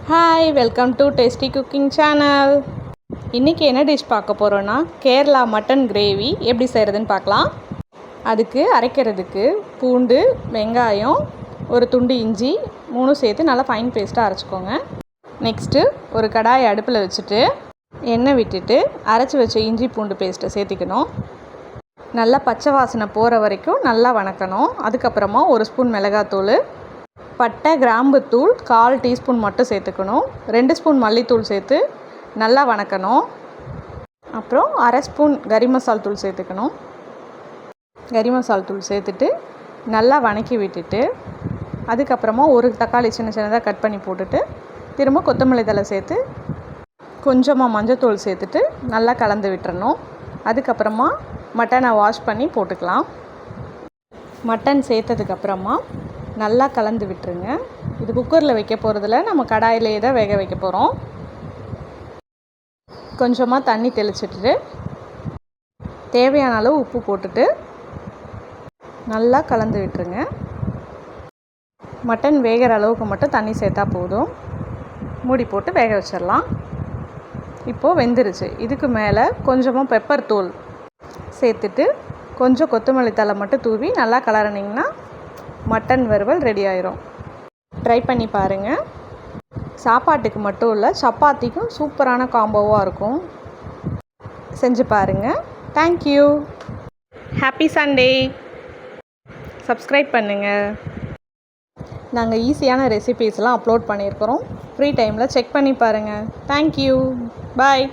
Hi, welcome to tasty cooking channel. இன்றைக்கி என்ன dish பார்க்க போகிறோன்னா கேரளா மட்டன் கிரேவி எப்படி செய்கிறதுன்னு பார்க்கலாம். அதுக்கு அரைக்கிறதுக்கு பூண்டு, வெங்காயம், ஒரு துண்டு இஞ்சி 3 சேர்த்து நல்லா ஃபைன் பேஸ்ட்டாக அரைச்சிக்கோங்க. நெக்ஸ்ட்டு ஒரு கடாயை அடுப்பில் வச்சுட்டு எண்ணெய் விட்டுட்டு அரைச்சி வச்ச இஞ்சி பூண்டு பேஸ்ட்டை சேர்த்திக்கணும். நல்லா பச்சை வாசனை போகிற வரைக்கும் நல்லா வணக்கணும். அதுக்கப்புறமா 1 ஸ்பூன் மிளகாத்தூள், பட்டை கிராம்பு தூள் 1/4 டீஸ்பூன் மட்டும் சேர்த்துக்கணும். 2 ஸ்பூன் மல்லித்தூள் சேர்த்து நல்லா வணக்கணும். அப்புறம் 1/2 ஸ்பூன் கறி மசால் தூள் சேர்த்துக்கணும். கறி மசால் தூள் சேர்த்துட்டு நல்லா வணக்கி விட்டுட்டு அதுக்கப்புறமா ஒரு தக்காளி சின்னதாக கட் பண்ணி போட்டுட்டு திரும்ப கொத்தமல்லி தழை சேர்த்து கொஞ்சமாக மஞ்சத்தூள் சேர்த்துட்டு நல்லா கலந்து விட்டுறணும். அதுக்கப்புறமா மட்டனை வாஷ் பண்ணி போட்டுக்கலாம். மட்டன் சேர்த்ததுக்கப்புறமா நல்லா கலந்து விட்டுருங்க. இது குக்கரில் வைக்க போகிறதில்ல, நம்ம கடாயிலே தான் வேக வைக்க போகிறோம். கொஞ்சமாக தண்ணி தெளிச்சிட்டு தேவையான அளவு உப்பு போட்டுட்டு நல்லா கலந்து விட்டுருங்க. மட்டன் வேகிற அளவுக்கு மட்டும் தண்ணி சேர்த்தா போதும். மூடி போட்டு வேக வச்சிடலாம். இப்போது வெந்துருச்சு. இதுக்கு மேலே கொஞ்சமாக பெப்பர் தூள் சேர்த்துட்டு கொஞ்சம் கொத்தமல்லி தழை மட்டும் தூவி நல்லா கலரினிங்கன்னா மட்டன் வறுவல் ரெடி ஆயிரும். ட்ரை பண்ணி பாருங்கள். சாப்பாட்டுக்கு மட்டும் இல்லை, சப்பாத்திக்கும் சூப்பரான காம்போவாக இருக்கும். செஞ்சு பாருங்கள். தேங்க்யூ. Happy Sunday. சப்ஸ்கிரைப் பண்ணுங்கள். நாங்கள் ஈஸியான ரெசிபீஸ்லாம் அப்லோட் பண்ணியிருக்கிறோம். ஃப்ரீ டைமில் செக் பண்ணி பாருங்கள். தேங்க்யூ. பாய்.